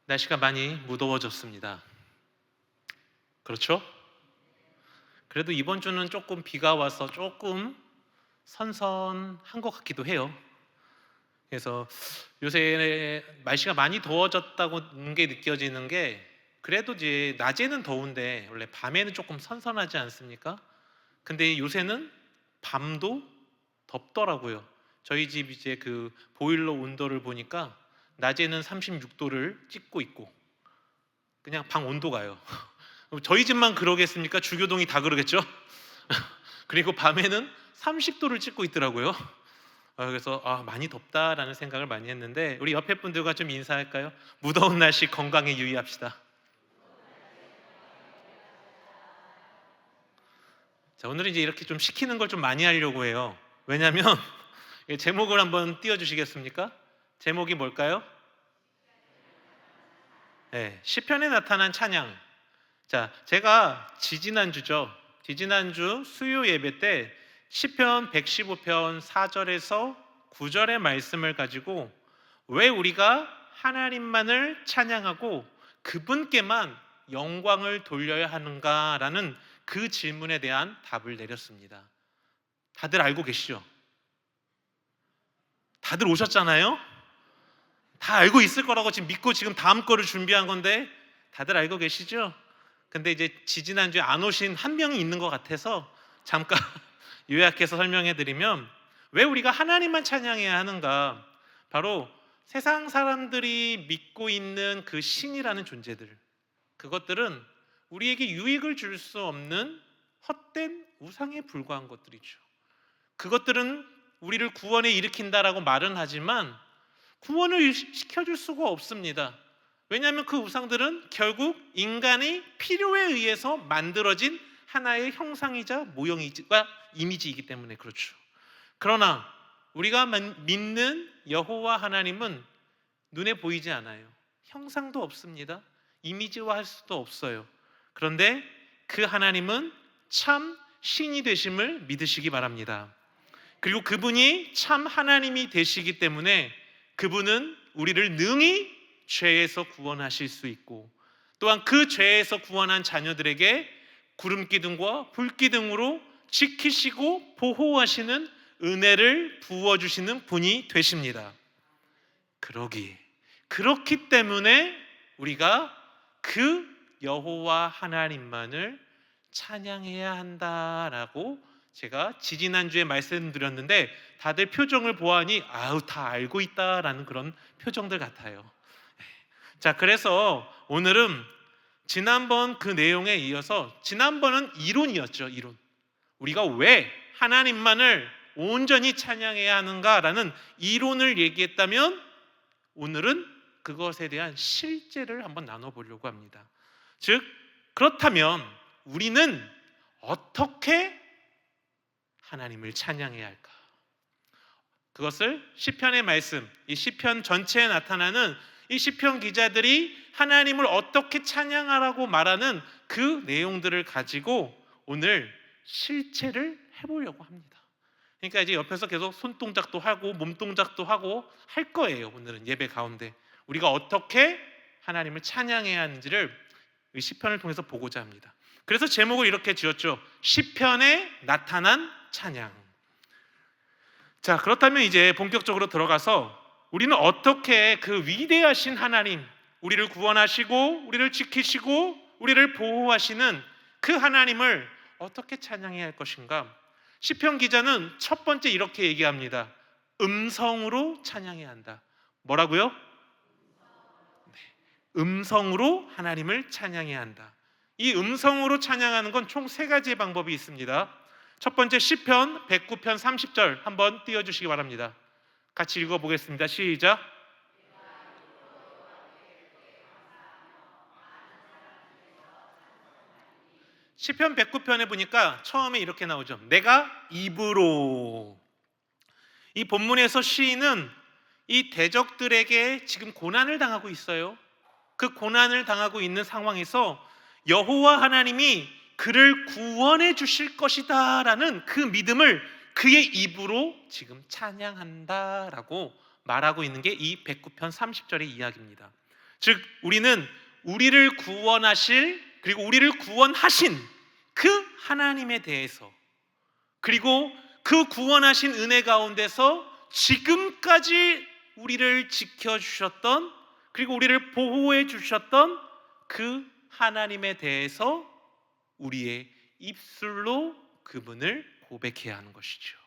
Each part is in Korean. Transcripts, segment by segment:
날씨가 많이 무더워졌습니다. 그렇죠? 그래도 이번 주는 조금 비가 와서 조금 선선한 것 같기도 해요. 그래서 요새 날씨가 많이 더워졌다는 게 느껴지는 게, 그래도 이제 낮에는 더운데 원래 밤에는 조금 선선하지 않습니까? 근데 요새는 밤도 덥더라고요. 저희 집 이제 그 보일러 온도를 보니까 낮에는 36도를 찍고 있고, 그냥 방 온도가요. 저희 집만 그러겠습니까? 주교동이 다 그러겠죠? 그리고 밤에는 30도를 찍고 있더라고요. 그래서 많이 덥다라는 생각을 많이 했는데, 우리 옆에 분들과 좀 인사할까요? 무더운 날씨 건강에 유의합시다. 자, 오늘은 이제 이렇게 좀 시키는 걸 좀 많이 하려고 해요. 왜냐하면 제목을 한번 띄워주시겠습니까? 제목이 뭘까요? 네, 시편에 나타난 찬양. 자, 제가 지지난주 수요 예배 때 시편 115편 4절에서 9절의 말씀을 가지고, 왜 우리가 하나님만을 찬양하고 그분께만 영광을 돌려야 하는가라는 그 질문에 대한 답을 내렸습니다. 다들 알고 계시죠? 다들 오셨잖아요? 다 알고 있을 거라고 지금 믿고 지금 다음 거를 준비한 건데, 다들 알고 계시죠? 근데 이제 지지난주에 안 오신 한 명이 있는 것 같아서 잠깐 요약해서 설명해 드리면, 왜 우리가 하나님만 찬양해야 하는가? 바로 세상 사람들이 믿고 있는 그 신이라는 존재들, 그것들은 우리에게 유익을 줄 수 없는 헛된 우상에 불과한 것들이죠. 그것들은 우리를 구원에 일으킨다라고 말은 하지만 구원을 시켜줄 수가 없습니다. 왜냐하면 그 우상들은 결국 인간의 필요에 의해서 만들어진 하나의 형상이자 모형이자 이미지이기 때문에 그렇죠. 그러나 우리가 믿는 여호와 하나님은 눈에 보이지 않아요. 형상도 없습니다. 이미지화할 수도 없어요. 그런데 그 하나님은 참 신이 되심을 믿으시기 바랍니다. 그리고 그분이 참 하나님이 되시기 때문에 그분은 우리를 능히 죄에서 구원하실 수 있고, 또한 그 죄에서 구원한 자녀들에게 구름기둥과 불기둥으로 지키시고 보호하시는 은혜를 부어주시는 분이 되십니다. 그렇기 때문에 우리가 그 여호와 하나님만을 찬양해야 한다라고 제가 지지난주에 말씀드렸는데, 다들 표정을 보아하니 다 알고 있다라는 그런 표정들 같아요. 자, 그래서 오늘은 지난번 그 내용에 이어서, 지난번은 이론이었죠. 이론. 우리가 왜 하나님만을 온전히 찬양해야 하는가라는 이론을 얘기했다면, 오늘은 그것에 대한 실제를 한번 나눠보려고 합니다. 즉, 그렇다면 우리는 어떻게 하나님을 찬양해야 할까? 그것을 시편의 말씀, 이 시편 전체에 나타나는 이 시편 기자들이 하나님을 어떻게 찬양하라고 말하는 그 내용들을 가지고 오늘 실체를 해보려고 합니다. 그러니까 이제 옆에서 계속 손동작도 하고 몸동작도 하고 할 거예요. 오늘은 예배 가운데 우리가 어떻게 하나님을 찬양해야 하는지를 이 시편을 통해서 보고자 합니다. 그래서 제목을 이렇게 지었죠. 시편에 나타난 찬양. 자, 그렇다면 이제 본격적으로 들어가서 우리는 어떻게 그 위대하신 하나님, 우리를 구원하시고 우리를 지키시고 우리를 보호하시는 그 하나님을 어떻게 찬양해야 할 것인가? 시편 기자는 첫 번째 이렇게 얘기합니다. 음성으로 찬양해야 한다. 뭐라고요? 음성으로 하나님을 찬양해야 한다. 이 음성으로 찬양하는 건 총 세 가지의 방법이 있습니다. 첫 번째, 시편 109편 30절 한번 띄워주시기 바랍니다. 같이 읽어보겠습니다. 시작. 시편 109편에 보니까 처음에 이렇게 나오죠. 내가 입으로. 이 본문에서 시인은 이 대적들에게 지금 고난을 당하고 있어요. 그 고난을 당하고 있는 상황에서 여호와 하나님이 그를 구원해 주실 것이다 라는 그 믿음을 그의 입으로 지금 찬양한다라고 말하고 있는 게 이 109편 30절의 이야기입니다. 즉 우리는 우리를 구원하실, 그리고 우리를 구원하신 그 하나님에 대해서, 그리고 그 구원하신 은혜 가운데서 지금까지 우리를 지켜주셨던, 그리고 우리를 보호해 주셨던 그 하나님에 대해서 우리의 입술로 그분을 고백해야 하는 것이죠.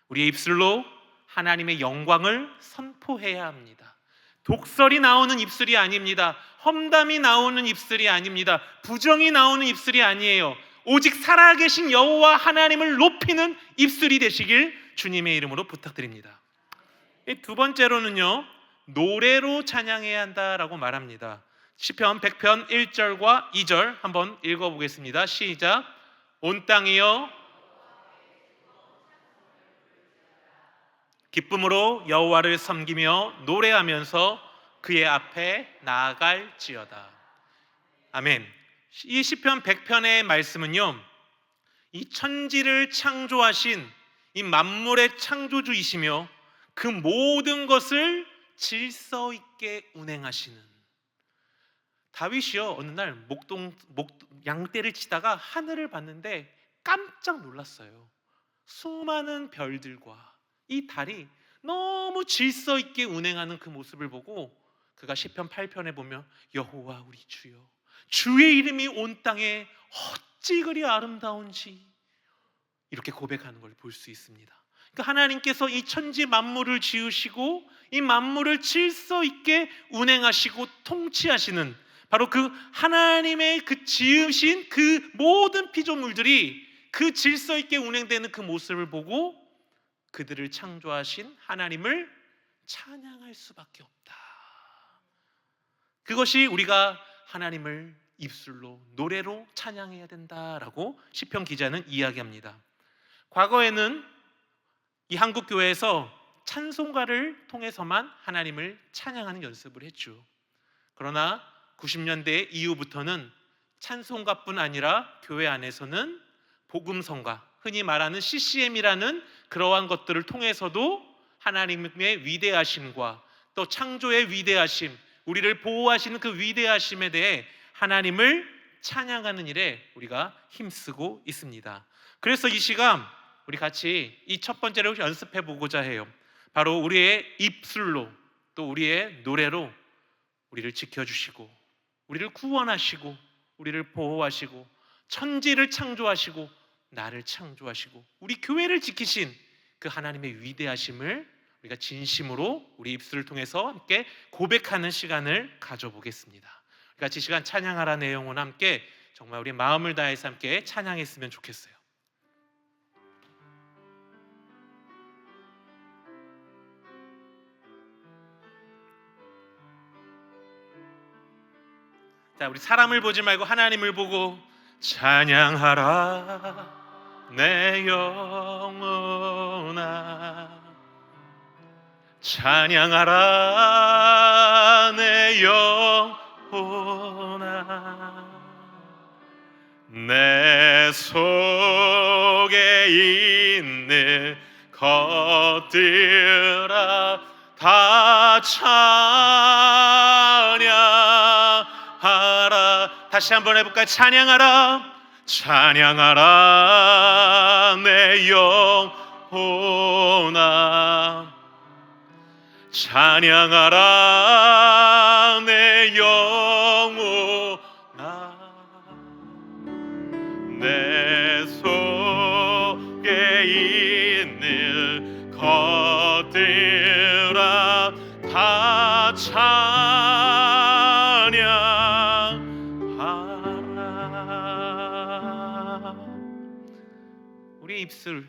우리의 입술로 하나님의 영광을 선포해야 합니다. 독설이 나오는 입술이 아닙니다. 험담이 나오는 입술이 아닙니다. 부정이 나오는 입술이 아니에요. 오직 살아계신 여호와 하나님을 높이는 입술이 되시길 주님의 이름으로 부탁드립니다. 두 번째로는요, 노래로 찬양해야 한다라고 말합니다. 시편 100편 1절과 2절 한번 읽어보겠습니다. 시작. 온 땅이여 기쁨으로 여호와를 섬기며 노래하면서 그의 앞에 나아갈지어다. 아멘. 이 시편 100편의 말씀은요, 이 천지를 창조하신 이 만물의 창조주이시며 그 모든 것을 질서 있게 운행하시는 다윗이요, 어느 날 양떼를 치다가 하늘을 봤는데 깜짝 놀랐어요. 수많은 별들과 이 달이 너무 질서 있게 운행하는 그 모습을 보고 그가 시편 8편에 보면 여호와 우리 주여, 주의 이름이 온 땅에 어찌 그리 아름다운지 이렇게 고백하는 걸 볼 수 있습니다. 그러니까 하나님께서 이 천지 만물을 지으시고 이 만물을 질서 있게 운행하시고 통치하시는 바로 그 하나님의 그 지으신 그 모든 피조물들이 그 질서 있게 운행되는 그 모습을 보고 그들을 창조하신 하나님을 찬양할 수밖에 없다. 그것이 우리가 하나님을 입술로 노래로 찬양해야 된다라고 시편 기자는 이야기합니다. 과거에는 이 한국 교회에서 찬송가를 통해서만 하나님을 찬양하는 연습을 했죠. 그러나 90년대 이후부터는 찬송가뿐 아니라 교회 안에서는 복음성가, 흔히 말하는 CCM이라는 그러한 것들을 통해서도 하나님의 위대하심과 또 창조의 위대하심, 우리를 보호하시는 그 위대하심에 대해 하나님을 찬양하는 일에 우리가 힘쓰고 있습니다. 그래서 이 시간 우리 같이 이 첫 번째로 연습해 보고자 해요. 바로 우리의 입술로 또 우리의 노래로 우리를 지켜주시고 우리를 구원하시고 우리를 보호하시고 천지를 창조하시고 나를 창조하시고 우리 교회를 지키신 그 하나님의 위대하심을 우리가 진심으로 우리 입술을 통해서 함께 고백하는 시간을 가져보겠습니다. 우리 같이 시간 찬양하라 내용은 함께 정말 우리 마음을 다해서 함께 찬양했으면 좋겠어요. 자, 우리 사람을 보지 말고 하나님을 보고 찬양하라 내 영혼아, 찬양하라 내 영혼아, 내 속에 있는 것들아 다 찬양하라. 다시 한번 해볼까요? 찬양하라, 찬양하라 내 영혼아, 찬양하라 내 영혼아, 내 속에 있는 것들아 다 찬양하라. 우리의 입술,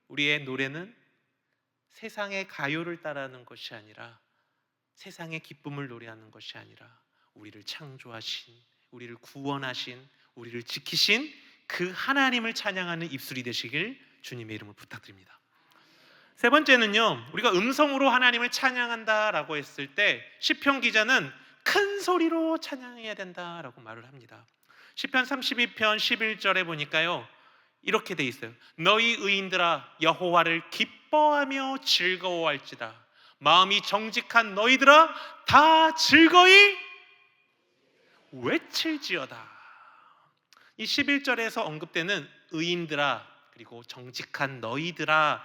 우리의 노래는 세상의 가요를 따라하는 것이 아니라, 세상의 기쁨을 노래하는 것이 아니라 우리를 창조하신, 우리를 구원하신, 우리를 지키신 그 하나님을 찬양하는 입술이 되시길 주님의 이름으로 부탁드립니다. 세 번째는요, 우리가 음성으로 하나님을 찬양한다라고 했을 때 시편 기자는 큰 소리로 찬양해야 된다라고 말을 합니다. 시편 32편 11절에 보니까요, 이렇게 돼 있어요. 너희 의인들아 여호와를 기뻐하며 즐거워할지다. 마음이 정직한 너희들아 다 즐거이 외칠지어다. 이 11절에서 언급되는 의인들아 그리고 정직한 너희들아에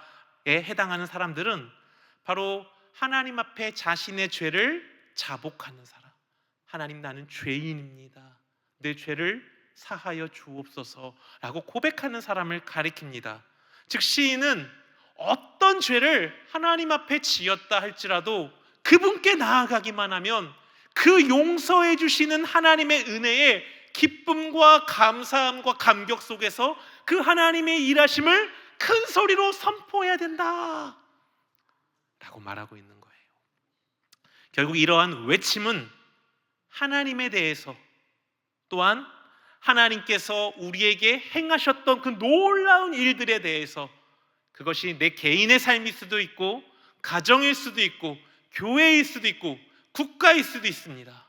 해당하는 사람들은 바로 하나님 앞에 자신의 죄를 자복하는 사람. 하나님, 나는 죄인입니다. 내 죄를 사하여 주옵소서라고 고백하는 사람을 가리킵니다. 즉 시인은 어떤 죄를 하나님 앞에 지었다 할지라도 그분께 나아가기만 하면 그 용서해 주시는 하나님의 은혜에 기쁨과 감사함과 감격 속에서 그 하나님의 일하심을 큰 소리로 선포해야 된다 라고 말하고 있는 거예요. 결국 이러한 외침은 하나님에 대해서, 또한 하나님께서 우리에게 행하셨던 그 놀라운 일들에 대해서, 그것이 내 개인의 삶일 수도 있고 가정일 수도 있고 교회일 수도 있고 국가일 수도 있습니다.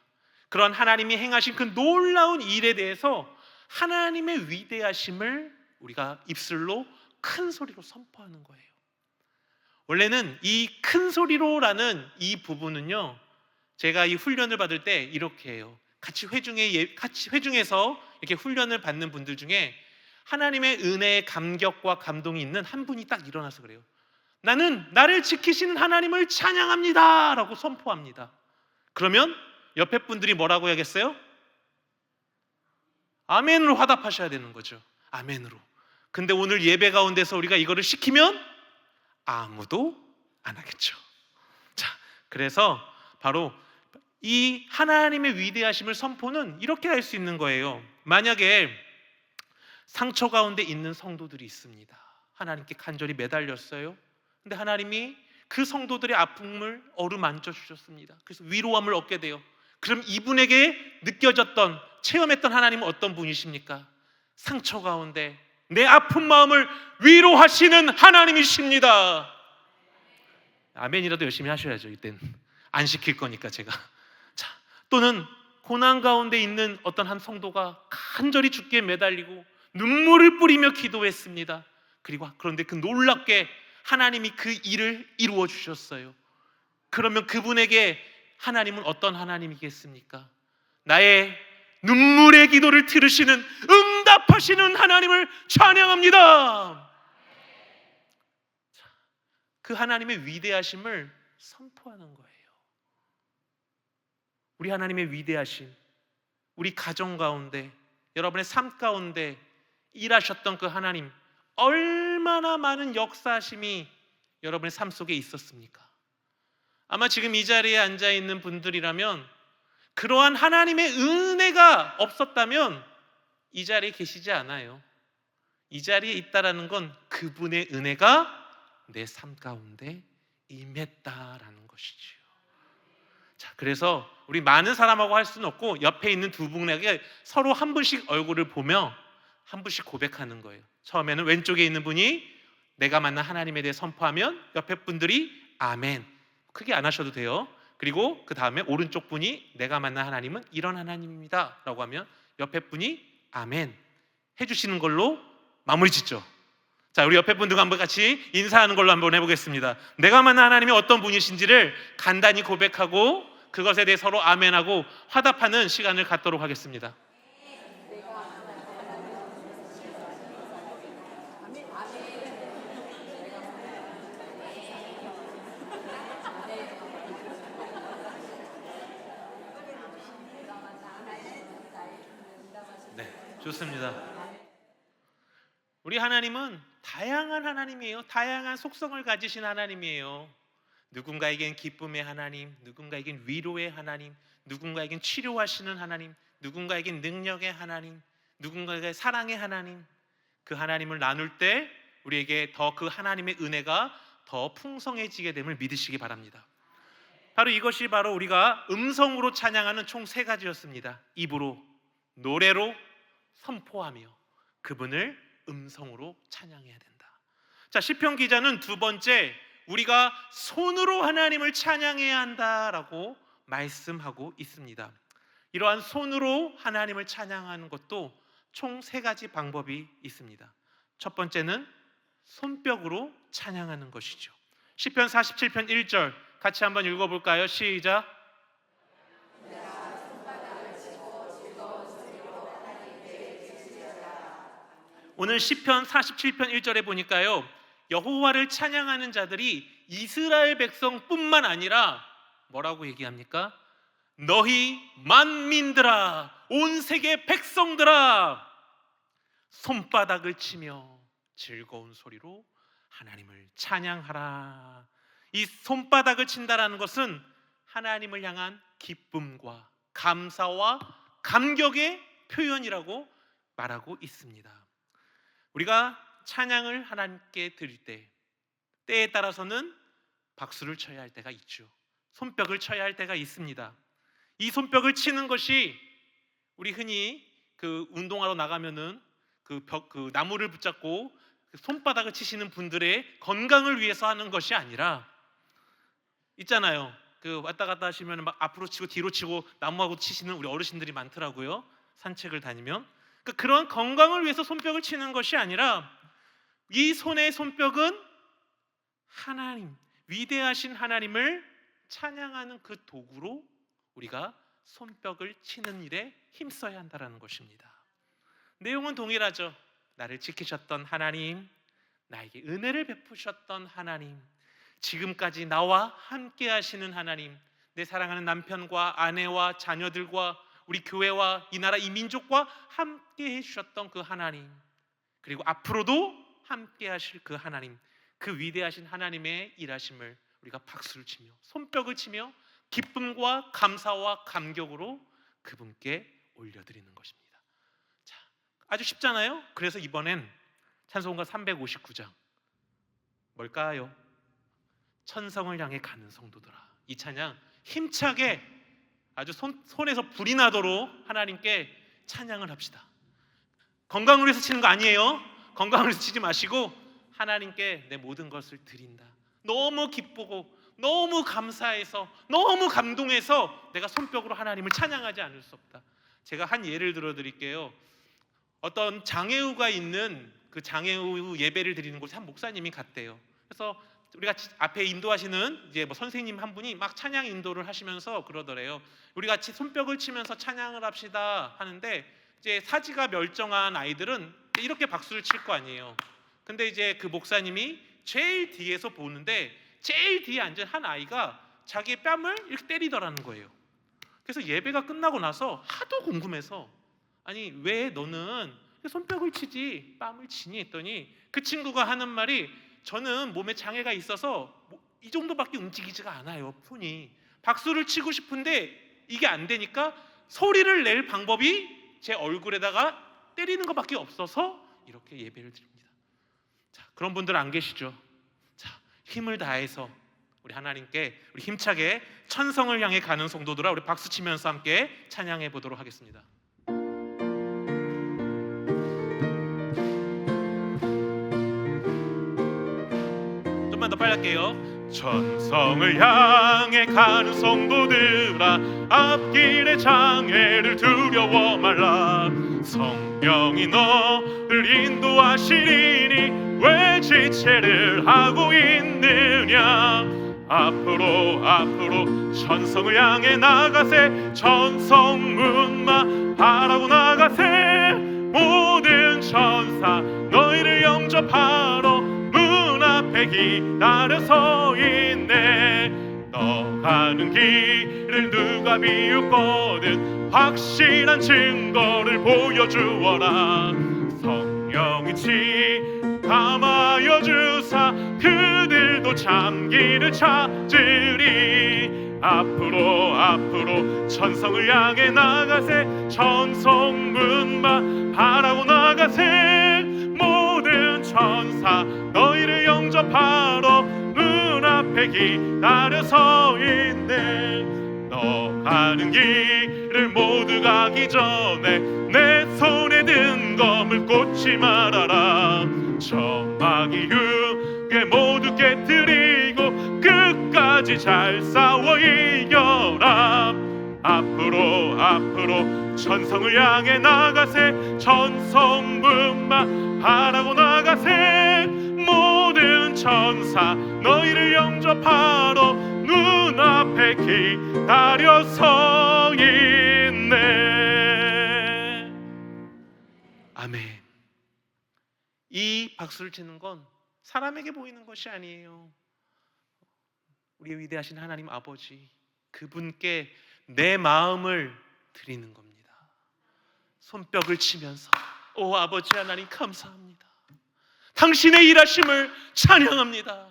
그런 하나님이 행하신 그 놀라운 일에 대해서 하나님의 위대하심을 우리가 입술로 큰 소리로 선포하는 거예요. 원래는 이 큰 소리로라는 이 부분은요, 제가 이 훈련을 받을 때 이렇게 해요. 같이 회중에서 이렇게 훈련을 받는 분들 중에 하나님의 은혜에 감격과 감동이 있는 한 분이 딱 일어나서 그래요. 나는 나를 지키시는 하나님을 찬양합니다 라고 선포합니다. 그러면 옆에 분들이 뭐라고 해야겠어요? 아멘으로 화답하셔야 되는 거죠. 아멘으로. 근데 오늘 예배 가운데서 우리가 이거를 시키면 아무도 안 하겠죠. 자, 그래서 바로 이 하나님의 위대하심을 선포는 이렇게 할 수 있는 거예요. 만약에 상처 가운데 있는 성도들이 있습니다. 하나님께 간절히 매달렸어요. 근데 하나님이 그 성도들의 아픔을 어루만져 주셨습니다. 그래서 위로함을 얻게 돼요. 그럼 이분에게 느껴졌던, 체험했던 하나님은 어떤 분이십니까? 상처 가운데 내 아픈 마음을 위로하시는 하나님이십니다. 아멘이라도 열심히 하셔야죠. 이때는 안 시킬 거니까 제가. 자, 또는 고난 가운데 있는 어떤 한 성도가 간절히 주께 매달리고 눈물을 뿌리며 기도했습니다. 그런데 그 놀랍게 하나님이 그 일을 이루어 주셨어요. 그러면 그분에게 하나님은 어떤 하나님이겠습니까? 나의 눈물의 기도를 들으시는, 응답하시는 하나님을 찬양합니다. 그 하나님의 위대하심을 선포하는 거예요. 우리 하나님의 위대하심, 우리 가정 가운데, 여러분의 삶 가운데 일하셨던 그 하나님, 얼마나 많은 역사하심이 여러분의 삶 속에 있었습니까? 아마 지금 이 자리에 앉아 있는 분들이라면 그러한 하나님의 은혜가 없었다면 이 자리에 계시지 않아요. 이 자리에 있다라는 건 그분의 은혜가 내 삶 가운데 임했다라는 것이지요. 자, 그래서 우리 많은 사람하고 할 수는 없고 옆에 있는 두 분에게 서로 한 분씩 얼굴을 보며 한 분씩 고백하는 거예요. 처음에는 왼쪽에 있는 분이 내가 만난 하나님에 대해 선포하면 옆에 분들이 아멘, 크게 안 하셔도 돼요. 그리고 그 다음에 오른쪽 분이 내가 만난 하나님은 이런 하나님입니다 라고 하면 옆에 분이 아멘 해주시는 걸로 마무리 짓죠. 자, 우리 옆에 분들과 한번 같이 인사하는 걸로 한번 해보겠습니다. 내가 만난 하나님이 어떤 분이신지를 간단히 고백하고 그것에 대해 서로 아멘하고 화답하는 시간을 갖도록 하겠습니다. 네, 좋습니다. 우리 하나님은 다양한 하나님이에요. 다양한 속성을 가지신 하나님이에요. 누군가에겐 기쁨의 하나님, 누군가에겐 위로의 하나님, 누군가에겐 치료하시는 하나님, 누군가에겐 능력의 하나님, 누군가에게 사랑의 하나님. 그 하나님을 나눌 때 우리에게 더 그 하나님의 은혜가 더 풍성해지게 됨을 믿으시기 바랍니다. 바로 이것이 바로 우리가 음성으로 찬양하는 총 3가지였습니다. 입으로, 노래로, 선포하며 그분을 음성으로 찬양해야 된다. 자, 시편 기자는 두 번째, 우리가 손으로 하나님을 찬양해야 한다라고 말씀하고 있습니다. 이러한 손으로 하나님을 찬양하는 것도 총 3가지 방법이 있습니다. 첫 번째는 손뼉으로 찬양하는 것이죠. 시편 47편 1절 같이 한번 읽어볼까요? 시작. 오늘 시편 47편 1절에 보니까요, 여호와를 찬양하는 자들이 이스라엘 백성뿐만 아니라 뭐라고 얘기합니까? 너희 만민들아, 온 세계 백성들아, 손바닥을 치며 즐거운 소리로 하나님을 찬양하라. 이 손바닥을 친다라는 것은 하나님을 향한 기쁨과 감사와 감격의 표현이라고 말하고 있습니다. 우리가 찬양을 하나님께 드릴 때에 따라서는 박수를 쳐야 할 때가 있죠. 손뼉을 쳐야 할 때가 있습니다. 이 손뼉을 치는 것이 우리 흔히 그 운동하러 나가면은 그 나무를 붙잡고 손바닥을 치시는 분들의 건강을 위해서 하는 것이 아니라, 있잖아요, 그 왔다 갔다 하시면 막 앞으로 치고 뒤로 치고 나무하고 치시는 우리 어르신들이 많더라고요. 산책을 다니면. 그런 건강을 위해서 손뼉을 치는 것이 아니라, 이 손의 손뼉은 하나님, 위대하신 하나님을 찬양하는 그 도구로 우리가 손뼉을 치는 일에 힘써야 한다는 것입니다. 내용은 동일하죠. 나를 지키셨던 하나님, 나에게 은혜를 베푸셨던 하나님, 지금까지 나와 함께 하시는 하나님, 내 사랑하는 남편과 아내와 자녀들과 우리 교회와 이 나라 이 민족과 함께 해주셨던 그 하나님, 그리고 앞으로도 함께 하실 그 하나님, 그 위대하신 하나님의 일하심을 우리가 박수를 치며 손뼉을 치며 기쁨과 감사와 감격으로 그분께 올려드리는 것입니다. 자, 아주 쉽잖아요. 그래서 이번엔 찬송가 359장 뭘까요? 천성을 향해 가는 성도들아. 이 찬양 힘차게 아주 손에서 불이 나도록 하나님께 찬양을 합시다. 건강을 위해서 치는 거 아니에요. 건강을 위해서 치지 마시고 하나님께 내 모든 것을 드린다. 너무 기쁘고 너무 감사해서 너무 감동해서 내가 손뼉으로 하나님을 찬양하지 않을 수 없다. 제가 한 예를 들어드릴게요. 어떤 장애우가 있는 그 장애우 예배를 드리는 곳에 한 목사님이 갔대요. 그래서 우리가 앞에 인도하시는 이제 뭐 선생님 한 분이 막 찬양 인도를 하시면서 그러더래요. 우리 같이 손뼉을 치면서 찬양을 합시다 하는데, 이제 사지가 멀쩡한 아이들은 이렇게 박수를 칠 거 아니에요. 근데 이제 그 목사님이 제일 뒤에서 보는데 제일 뒤에 앉은 한 아이가 자기의 뺨을 이렇게 때리더라는 거예요. 그래서 예배가 끝나고 나서 하도 궁금해서, 아니 왜 너는 손뼉을 치지 뺨을 치니 했더니, 그 친구가 하는 말이, 저는 몸에 장애가 있어서 이 정도밖에 움직이지가 않아요. 손이 박수를 치고 싶은데 이게 안 되니까 소리를 낼 방법이 제 얼굴에다가 때리는 것밖에 없어서 이렇게 예배를 드립니다. 자, 그런 분들 안 계시죠? 자, 힘을 다해서 우리 하나님께 우리 힘차게 천성을 향해 가는 성도들아, 우리 박수 치면서 함께 찬양해 보도록 하겠습니다. 좀만 더 빨리 할게요. 천성을 향해 가는 성도들아, 앞길의 장애를 두려워 말라. 성령이 너를 인도하시리니 왜 지체를 하고 있느냐. 앞으로 천성을 향해 나가세. 천성문만 바라고 나가세. 모든 천사 너희를 영접하러 문 앞에 기다려 서 있네. 너 가는 길을 누가 비웃거든 확실한 증거를 보여주어라. 성령이 감하여 주사 그들도 참기를 찾으리. 앞으로 천성을 향해 나가세. 천성문만 바라고 나가세. 모든 천사 너희를 영접하러 문 앞에 기다려 서 있네. 너 가는 길을 모두 가기 전에 내 손에 든 검을 꽂지 말아라. 저마귀 유괴 모두 깨뜨리고 끝까지 잘 싸워 이겨라. 앞으로 천성을 향해 나가세. 천성문만 바라고 나가세. 모든 천사 너희를 영접하러 눈앞에 기다려 서 있네. 아멘. 박수를 치는 건 사람에게 보이는 것이 아니에요. 우리의 위대하신 하나님 아버지, 그분께 내 마음을 드리는 겁니다. 손뼉을 치면서 오 아버지 하나님 감사합니다. 당신의 일하심을 찬양합니다.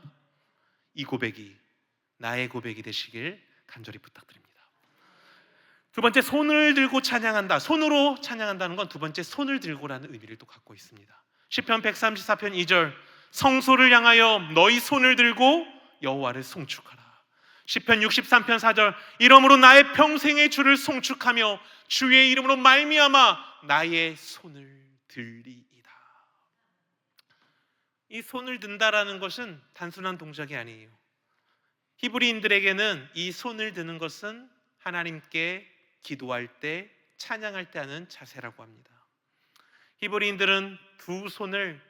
이 고백이 나의 고백이 되시길 간절히 부탁드립니다. 두 번째, 손을 들고 찬양한다. 손으로 찬양한다는 건 두 번째, 손을 들고라는 의미를 또 갖고 있습니다. 시편 134편 2절, 성소를 향하여 너희 손을 들고 여호와를 송축하라. 시편 63편 4절, 이러므로 나의 평생의 주를 송축하며 주의 이름으로 말미암아 나의 손을 들리이다. 이 손을 든다라는 것은 단순한 동작이 아니에요. 히브리인들에게는 이 손을 드는 것은 하나님께 기도할 때, 찬양할 때 하는 자세라고 합니다. 히브리인들은 두 손을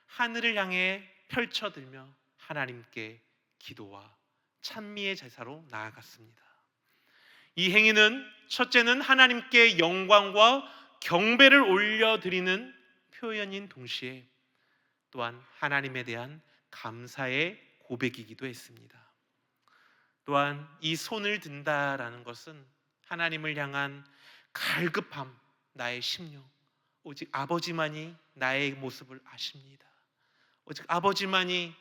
하늘을 향해 펼쳐들며 하나님께 기도와 찬미의 제사로 나아갔습니다. 이 행위는 첫째는 하나님께 영광과 경배를 올려드리는 표현인 동시에 또한 하나님에 대한 감사의 고백이기도 했습니다. 또한 이 손을 든다라는 것은 하나님을 향한 갈급함, 나의 심령, 오직 아버지만이 나의 모습을 아십니다. 오직 아버지만이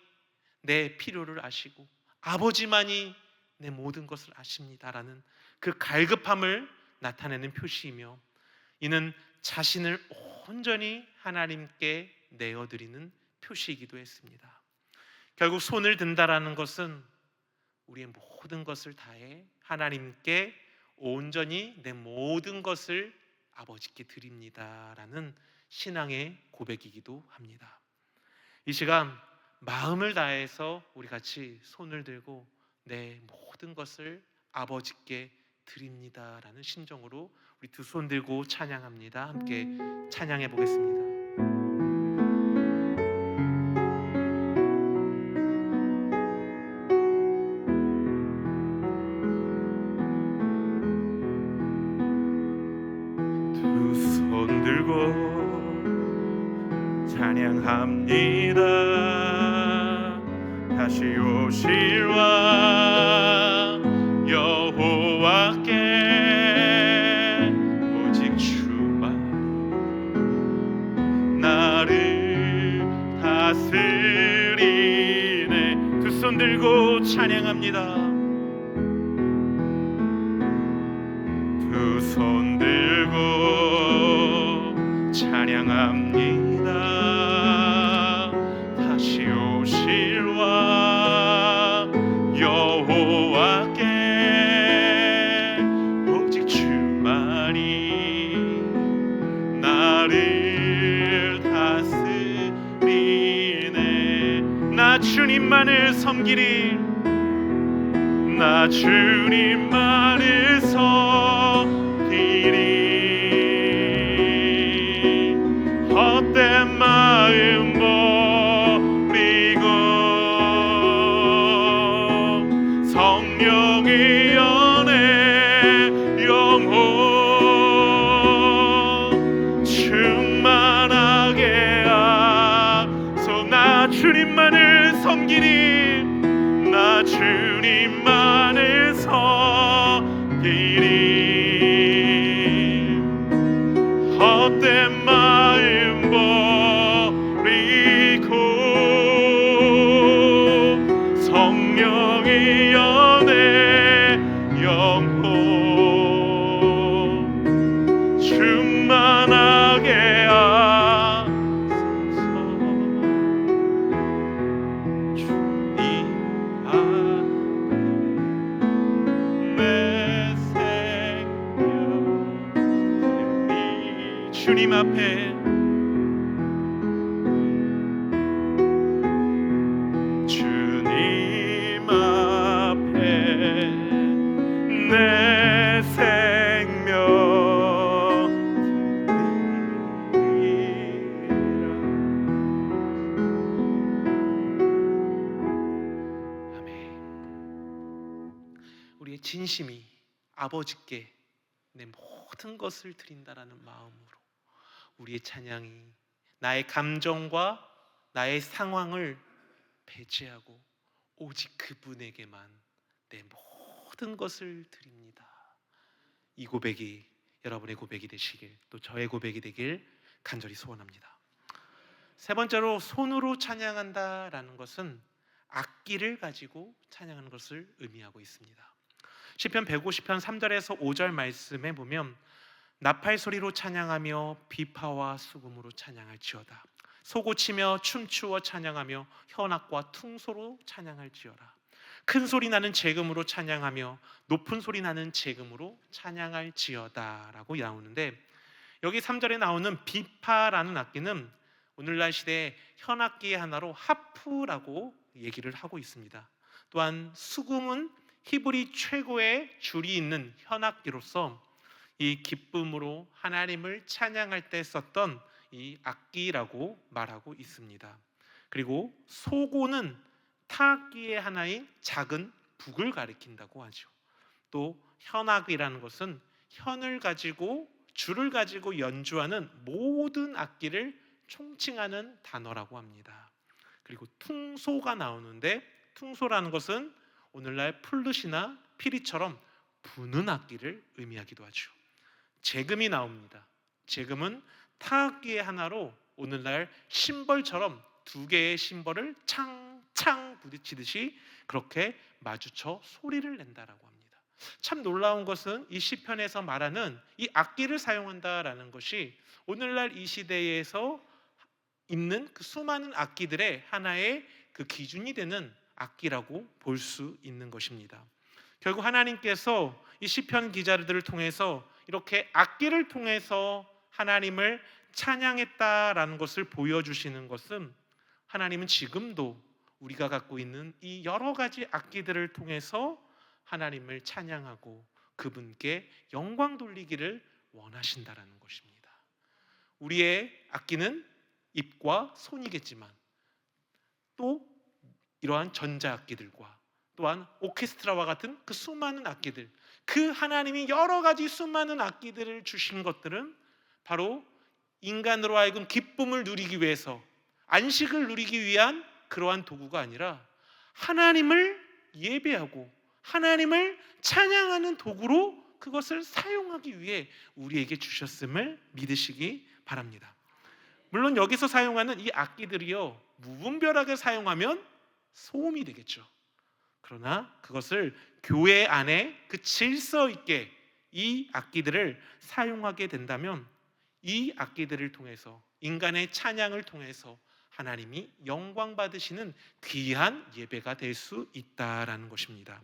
내 필요를 아시고 아버지만이 내 모든 것을 아십니다라는 그 갈급함을 나타내는 표시이며, 이는 자신을 온전히 하나님께 내어드리는 표시이기도 했습니다. 결국 손을 든다라는 것은 우리의 모든 것을 다해 하나님께 온전히 내 모든 것을 아버지께 드립니다라는 신앙의 고백이기도 합니다. 이 시간 마음을 다해서 우리 같이 손을 들고 내 모든 것을 아버지께 드립니다라는 심정으로 우리 두 손 들고 찬양합니다. 함께 찬양해 보겠습니다. 두 손 들고 찬양합니다. 다시 오실 왕 여호와께 오직 주만 나를 다스리네. 두 손 들고 찬양합니다. 두 손 들고 찬양합니다. 다시 오실 왕 여호와께 오직 주만이 나를 다스리네. 나 주님만을 섬기리. 나 주님만을 섬기리. 헛된 마음 버리고 성령의 연애 영혼 충만하게 하소. 나 주님만을 섬기리. 나 주님만을 섬기리. 헛된 마음 버리고 성령의 연애 영혼 충만하게 하소서. 주님 내 생명 주님 앞에 주님 앞에 내 생명 드리라. 아멘. 우리의 진심이 아버지께 내 모든 것을 드린다라는 마음으로 우리의 찬양이 나의 감정과 나의 상황을 배제하고 오직 그분에게만 내 모든 것을 드립니다. 이 고백이 여러분의 고백이 되시길, 또 저의 고백이 되길 간절히 소원합니다. 세 번째로 손으로 찬양한다라는 것은 악기를 가지고 찬양하는 것을 의미하고 있습니다. 시편 150편 3절에서 5절 말씀에 보면 나팔 소리로 찬양하며 비파와 수금으로 찬양할지어다. 소고치며 춤추어 찬양하며 현악과 퉁소로 찬양할지어다. 큰 소리 나는 재금으로 찬양하며 높은 소리 나는 재금으로 찬양할지어다 라고 나오는데, 여기 3절에 나오는 비파라는 악기는 오늘날 시대의 현악기의 하나로 하프라고 얘기를 하고 있습니다. 또한 수금은 히브리 최고의 줄이 있는 현악기로서 이 기쁨으로 하나님을 찬양할 때 썼던 이 악기라고 말하고 있습니다. 그리고 소고는 타악기의 하나인 작은 북을 가리킨다고 하죠. 또 현악이라는 것은 현을 가지고 줄을 가지고 연주하는 모든 악기를 총칭하는 단어라고 합니다. 그리고 퉁소가 나오는데, 퉁소라는 것은 오늘날 플룻이나 피리처럼 부는 악기를 의미하기도 하죠. 재금이 나옵니다. 재금은 타악기의 하나로 오늘날 심벌처럼 두 개의 심벌을 창창 부딪히듯이 그렇게 마주쳐 소리를 낸다라고 합니다. 참 놀라운 것은 이 시편에서 말하는 이 악기를 사용한다라는 것이 오늘날 이 시대에서 있는 그 수많은 악기들의 하나의 그 기준이 되는 악기라고 볼 수 있는 것입니다. 결국 하나님께서 이 시편 기자들을 통해서 이렇게 악기를 통해서 하나님을 찬양했다라는 것을 보여주시는 것은, 하나님은 지금도 우리가 갖고 있는 이 여러 가지 악기들을 통해서 하나님을 찬양하고 그분께 영광 돌리기를 원하신다라는 것입니다. 우리의 악기는 입과 손이겠지만 또 이러한 전자악기들과 또한 오케스트라와 같은 그 수많은 악기들, 그 하나님이 여러 가지 수많은 악기들을 주신 것들은 바로 인간으로 하여금 기쁨을 누리기 위해서, 안식을 누리기 위한 그러한 도구가 아니라 하나님을 예배하고 하나님을 찬양하는 도구로 그것을 사용하기 위해 우리에게 주셨음을 믿으시기 바랍니다. 물론 여기서 사용하는 이 악기들이요, 무분별하게 사용하면 소음이 되겠죠. 그러나 그것을 교회 안에 그 질서 있게 이 악기들을 사용하게 된다면 이 악기들을 통해서, 인간의 찬양을 통해서 하나님이 영광 받으시는 귀한 예배가 될 수 있다라는 것입니다.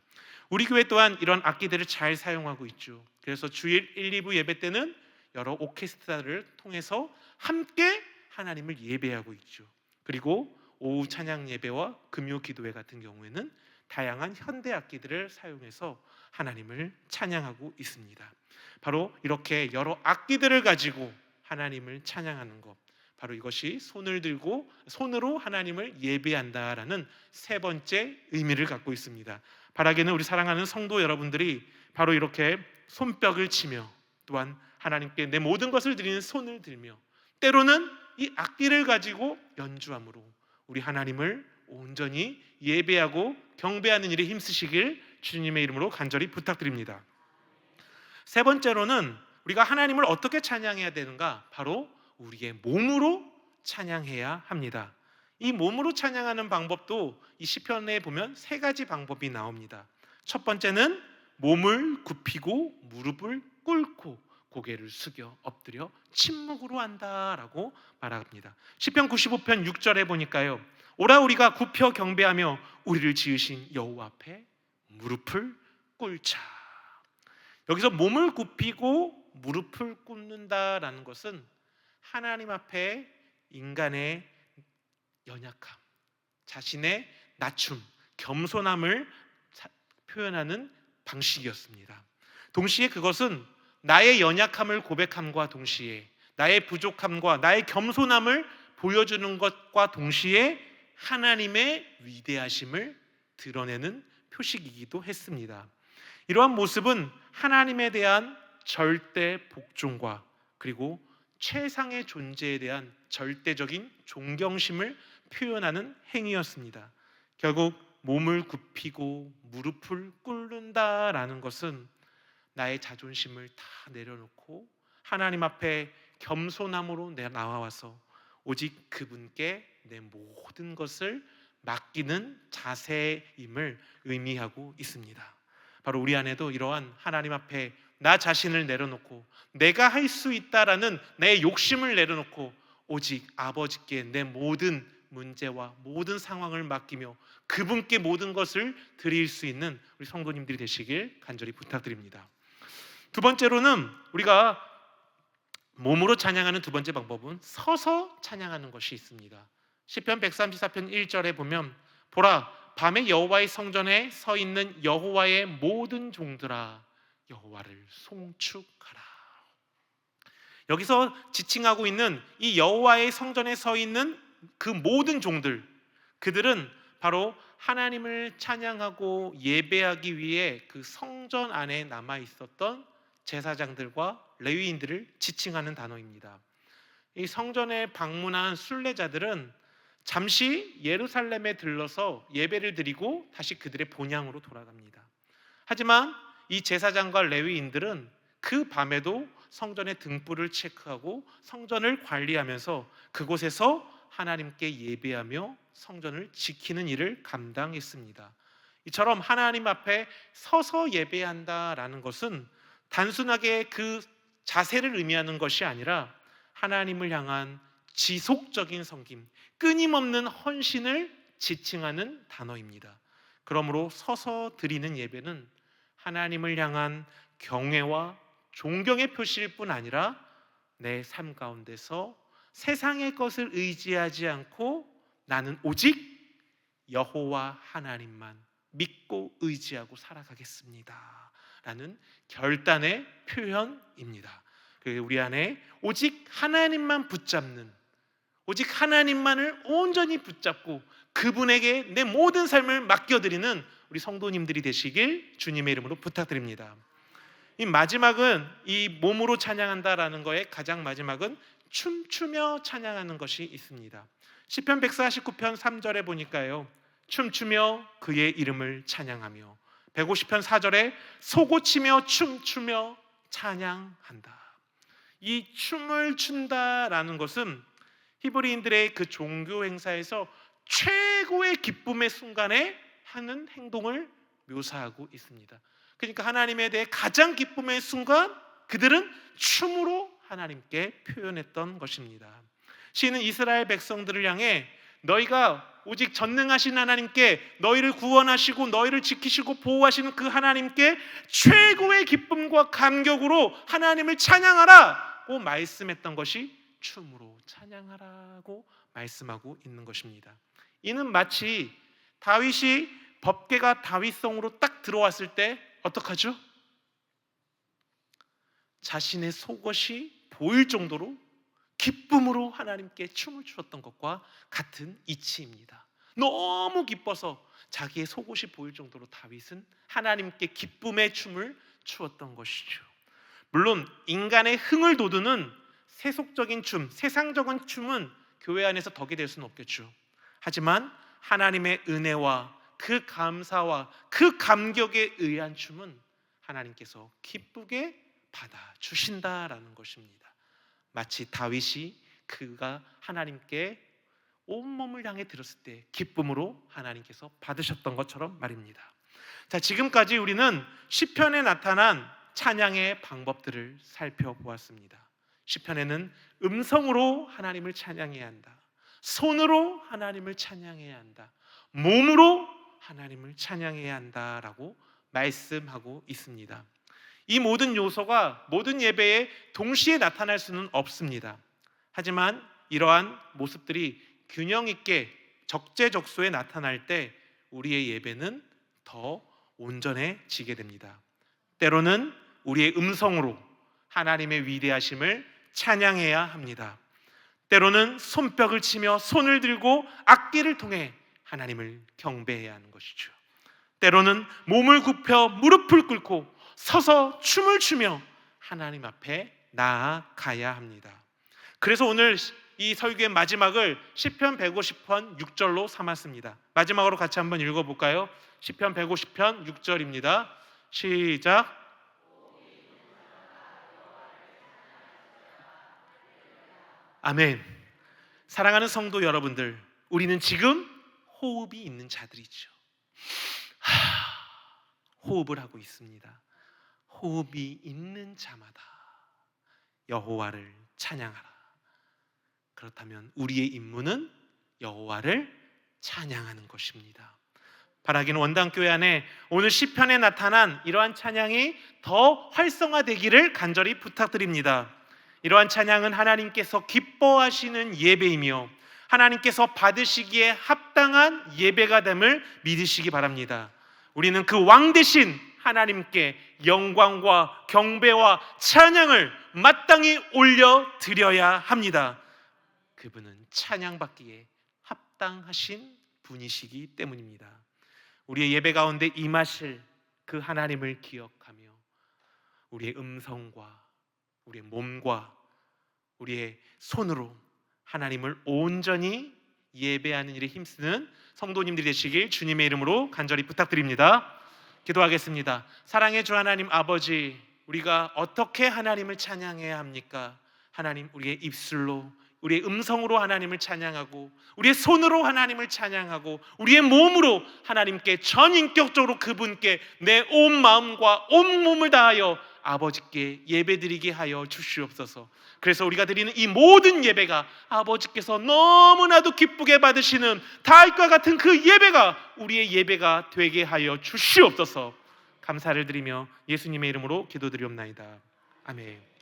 우리 교회 또한 이런 악기들을 잘 사용하고 있죠. 그래서 주일 1, 2부 예배 때는 여러 오케스트라를 통해서 함께 하나님을 예배하고 있죠. 그리고 오후 찬양 예배와 금요 기도회 같은 경우에는 다양한 현대 악기들을 사용해서 하나님을 찬양하고 있습니다. 바로 이렇게 여러 악기들을 가지고 하나님을 찬양하는 것, 바로 이것이 손으로 하나님을 예배한다라는 세 번째 의미를 갖고 있습니다. 바라기는 우리 사랑하는 성도 여러분들이 바로 이렇게 손뼉을 치며 또한 하나님께 내 모든 것을 드리는 손을 들며 때로는 이 악기를 가지고 연주함으로 우리 하나님을 온전히 예배하고 경배하는 일에 힘쓰시길 주님의 이름으로 간절히 부탁드립니다. 세 번째로는 우리가 하나님을 어떻게 찬양해야 되는가? 바로 우리의 몸으로 찬양해야 합니다. 이 몸으로 찬양하는 방법도 이 시편에 보면 세 가지 방법이 나옵니다. 첫 번째는 몸을 굽히고 무릎을 꿇고 고개를 숙여 엎드려 침묵으로 한다라고 말합니다. 시편 95편 6절에 보니까요, 오라 우리가 굽혀 경배하며 우리를 지으신 여호와 앞에 무릎을 꿇자. 여기서 몸을 굽히고 무릎을 꿇는다라는 것은 하나님 앞에 인간의 연약함, 자신의 낮춤, 겸손함을 표현하는 방식이었습니다. 동시에 그것은 나의 연약함을 고백함과 동시에 나의 부족함과 나의 겸손함을 보여주는 것과 동시에 하나님의 위대하심을 드러내는 표식이기도 했습니다. 이러한 모습은 하나님에 대한 절대 복종과 그리고 최상의 존재에 대한 절대적인 존경심을 표현하는 행위였습니다. 결국 몸을 굽히고 무릎을 꿇는다라는 것은 나의 자존심을 다 내려놓고 하나님 앞에 겸손함으로 나와서 오직 그분께 내 모든 것을 맡기는 자세임을 의미하고 있습니다. 바로 우리 안에도 이러한 하나님 앞에 나 자신을 내려놓고 내가 할 수 있다라는 내 욕심을 내려놓고 오직 아버지께 내 모든 문제와 모든 상황을 맡기며 그분께 모든 것을 드릴 수 있는 우리 성도님들이 되시길 간절히 부탁드립니다. 두 번째로는 우리가 몸으로 찬양하는 두 번째 방법은 서서 찬양하는 것이 있습니다. 시편 134편 1절에 보면 보라 밤에 여호와의 성전에 서 있는 여호와의 모든 종들아 여호와를 송축하라. 여기서 지칭하고 있는 이 여호와의 성전에 서 있는 그 모든 종들, 그들은 바로 하나님을 찬양하고 예배하기 위해 그 성전 안에 남아 있었던 제사장들과 레위인들을 지칭하는 단어입니다. 이 성전에 방문한 순례자들은 잠시 예루살렘에 들러서 예배를 드리고 다시 그들의 본향으로 돌아갑니다. 하지만 이 제사장과 레위인들은 그 밤에도 성전의 등불을 체크하고 성전을 관리하면서 그곳에서 하나님께 예배하며 성전을 지키는 일을 감당했습니다. 이처럼 하나님 앞에 서서 예배한다라는 것은 단순하게 그 자세를 의미하는 것이 아니라 하나님을 향한 지속적인 섬김, 끊임없는 헌신을 지칭하는 단어입니다. 그러므로 서서 드리는 예배는 하나님을 향한 경외와 존경의 표시일 뿐 아니라 내 삶 가운데서 세상의 것을 의지하지 않고 나는 오직 여호와 하나님만 믿고 의지하고 살아가겠습니다 라는 결단의 표현입니다. 우리 안에 오직 하나님만 붙잡는, 오직 하나님만을 온전히 붙잡고 그분에게 내 모든 삶을 맡겨드리는 우리 성도님들이 되시길 주님의 이름으로 부탁드립니다. 이 마지막은 이 몸으로 찬양한다라는 거의 가장 마지막은 춤추며 찬양하는 것이 있습니다. 시편 149편 3절에 보니까요, 춤추며 그의 이름을 찬양하며 150편 4절에 소고치며 춤추며 찬양한다. 이 춤을 춘다라는 것은 히브리인들의 그 종교 행사에서 최고의 기쁨의 순간에 하는 행동을 묘사하고 있습니다. 그러니까 하나님에 대해 가장 기쁨의 순간 그들은 춤으로 하나님께 표현했던 것입니다. 시인은 이스라엘 백성들을 향해 너희가 오직 전능하신 하나님께 너희를 구원하시고 너희를 지키시고 보호하시는 그 하나님께 최고의 기쁨과 감격으로 하나님을 찬양하라고 말씀했던 것이 춤으로 찬양하라고 말씀하고 있는 것입니다. 이는 마치 다윗이 법궤가 다윗성으로 딱 들어왔을 때 어떡하죠? 자신의 속옷이 보일 정도로 기쁨으로 하나님께 춤을 추었던 것과 같은 이치입니다. 너무 기뻐서 자기의 속옷이 보일 정도로 다윗은 하나님께 기쁨의 춤을 추었던 것이죠. 물론 인간의 흥을 돋우는 세속적인 춤, 세상적인 춤은 교회 안에서 덕이 될 수는 없겠죠. 하지만 하나님의 은혜와 그 감사와 그 감격에 의한 춤은 하나님께서 기쁘게 받아주신다라는 것입니다. 마치 다윗이 그가 하나님께 온몸을 향해 들었을 때 기쁨으로 하나님께서 받으셨던 것처럼 말입니다. 자, 지금까지 우리는 시편에 나타난 찬양의 방법들을 살펴보았습니다. 시편에는 음성으로 하나님을 찬양해야 한다, 손으로 하나님을 찬양해야 한다, 몸으로 하나님을 찬양해야 한다라고 말씀하고 있습니다. 이 모든 요소가 모든 예배에 동시에 나타날 수는 없습니다. 하지만 이러한 모습들이 균형 있게 적재적소에 나타날 때 우리의 예배는 더 온전해지게 됩니다. 때로는 우리의 음성으로 하나님의 위대하심을 찬양해야 합니다. 때로는 손뼉을 치며 손을 들고 악기를 통해 하나님을 경배해야 하는 것이죠. 때로는 몸을 굽혀 무릎을 꿇고 서서 춤을 추며 하나님 앞에 나아가야 합니다. 그래서 오늘 이 설교의 마지막을 시편 150편 6절로 삼았습니다. 마지막으로 같이 한번 읽어볼까요? 시편 150편 6절입니다. 시작. 아멘. 사랑하는 성도 여러분들, 우리는 지금 호흡이 있는 자들이죠. 호흡을 하고 있습니다. 호흡이 있는 자마다 여호와를 찬양하라. 그렇다면 우리의 임무는 여호와를 찬양하는 것입니다. 바라기는 원당교회 안에 오늘 시편에 나타난 이러한 찬양이 더 활성화되기를 간절히 부탁드립니다. 이러한 찬양은 하나님께서 기뻐하시는 예배이며 하나님께서 받으시기에 합당한 예배가 됨을 믿으시기 바랍니다. 우리는 그 왕 대신 하나님께 영광과 경배와 찬양을 마땅히 올려드려야 합니다. 그분은 찬양받기에 합당하신 분이시기 때문입니다. 우리의 예배 가운데 임하실 그 하나님을 기억하며 우리의 음성과 우리의 몸과 우리의 손으로 하나님을 온전히 예배하는 일에 힘쓰는 성도님들이 되시길 주님의 이름으로 간절히 부탁드립니다. 기도하겠습니다. 사랑의 주 하나님 아버지, 우리가 어떻게 하나님을 찬양해야 합니까? 하나님, 우리의 입술로, 우리의 음성으로 하나님을 찬양하고 우리의 손으로 하나님을 찬양하고 우리의 몸으로 하나님께 전인격적으로 그분께 내 온 마음과 온 몸을 다하여 아버지께 예배드리게 하여 주시옵소서. 그래서 우리가 드리는 이 모든 예배가 아버지께서 너무나도 기쁘게 받으시는 다윗과 같은 그 예배가 우리의 예배가 되게 하여 주시옵소서. 감사를 드리며 예수님의 이름으로 기도드리옵나이다. 아멘.